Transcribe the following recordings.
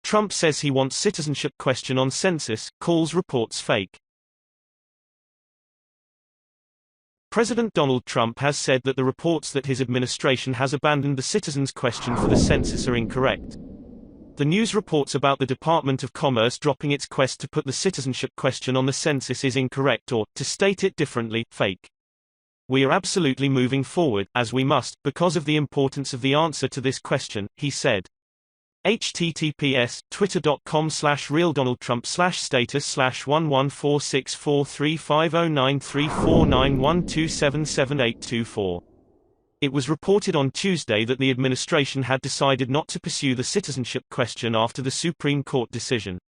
Trump says he wants citizenship question on census, calls reports fake. President Donald Trump has said that the reports that his administration has abandoned the citizens' question for the census are incorrect. The news reports about the Department of Commerce dropping its quest to put the citizenship question on the census is incorrect or, to state it differently, fake. We are absolutely moving forward, as we must, because of the importance of the answer to this question, he said. https://realDonaldTrump/status/11464350934912777824. It was reported on Tuesday that the administration had decided not to pursue the citizenship question after the Supreme Court decision.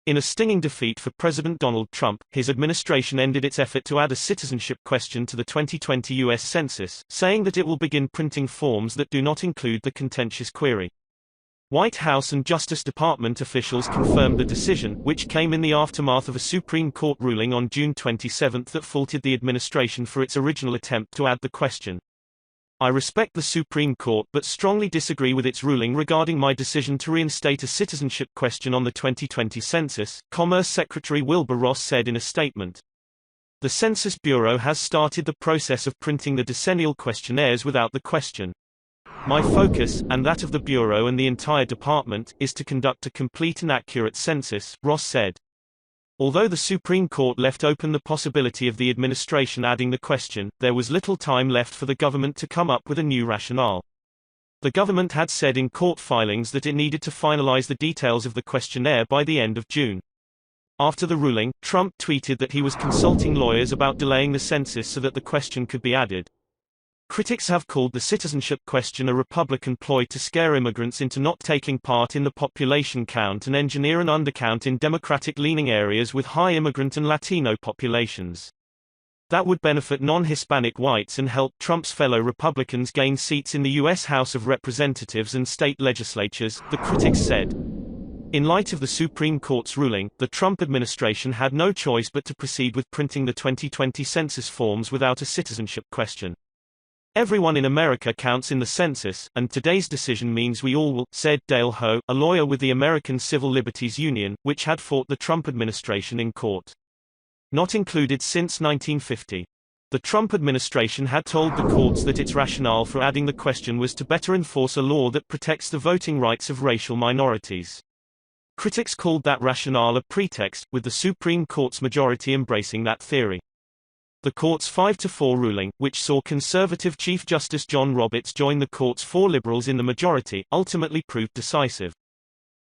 In a stinging defeat for President Donald Trump, his administration ended its effort to add a citizenship question to the 2020 U.S. Census, saying that it will begin printing forms that do not include the contentious query. White House and Justice Department officials confirmed the decision, which came in the aftermath of a Supreme Court ruling on June 27 that faulted the administration for its original attempt to add the question. I respect the Supreme Court but strongly disagree with its ruling regarding my decision to reinstate a citizenship question on the 2020 census, Commerce Secretary Wilbur Ross said in a statement. The Census Bureau has started the process of printing the decennial questionnaires without the question. My focus, and that of the Bureau and the entire department, is to conduct a complete and accurate census, Ross said. Although the Supreme Court left open the possibility of the administration adding the question, there was little time left for the government to come up with a new rationale. The government had said in court filings that it needed to finalize the details of the questionnaire by the end of June. After the ruling, Trump tweeted that he was consulting lawyers about delaying the census so that the question could be added. Critics have called the citizenship question a Republican ploy to scare immigrants into not taking part in the population count and engineer an undercount in Democratic-leaning areas with high immigrant and Latino populations. That would benefit non-Hispanic whites and help Trump's fellow Republicans gain seats in the U.S. House of Representatives and state legislatures, the critics said. In light of the Supreme Court's ruling, the Trump administration had no choice but to proceed with printing the 2020 census forms without a citizenship question. Everyone in America counts in the census, and today's decision means we all will, said Dale Ho, a lawyer with the American Civil Liberties Union, which had fought the Trump administration in court. Not included since 1950. The Trump administration had told the courts that its rationale for adding the question was to better enforce a law that protects the voting rights of racial minorities. Critics called that rationale a pretext, with the Supreme Court's majority embracing that theory. The court's 5-4 ruling, which saw conservative Chief Justice John Roberts join the court's 4 liberals in the majority, ultimately proved decisive.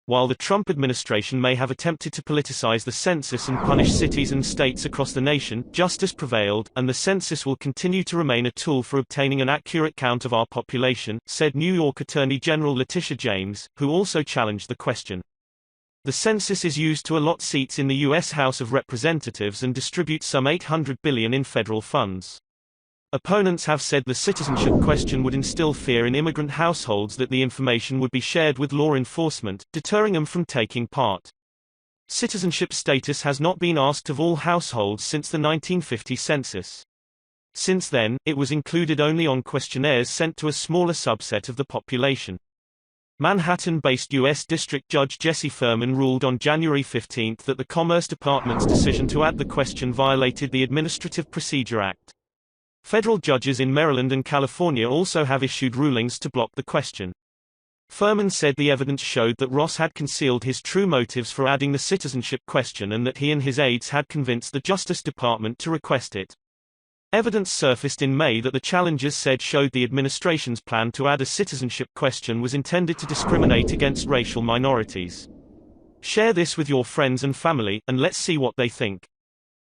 While the Trump administration may have attempted to politicize the census and punish cities and states across the nation, justice prevailed, and the census will continue to remain a tool for obtaining an accurate count of our population, said New York Attorney General Letitia James, who also challenged the question. The census is used to allot seats in the U.S. House of Representatives and distribute some $800 billion in federal funds. Opponents have said the citizenship question would instill fear in immigrant households that the information would be shared with law enforcement, deterring them from taking part. Citizenship status has not been asked of all households since the 1950 census. Since then, it was included only on questionnaires sent to a smaller subset of the population. Manhattan-based U.S. District Judge Jesse Furman ruled on January 15 that the Commerce Department's decision to add the question violated the Administrative Procedure Act. Federal judges in Maryland and California also have issued rulings to block the question. Furman said the evidence showed that Ross had concealed his true motives for adding the citizenship question and that he and his aides had convinced the Justice Department to request it. Evidence surfaced in May that the challengers said showed the administration's plan to add a citizenship question was intended to discriminate against racial minorities. Share this with your friends and family, and let's see what they think.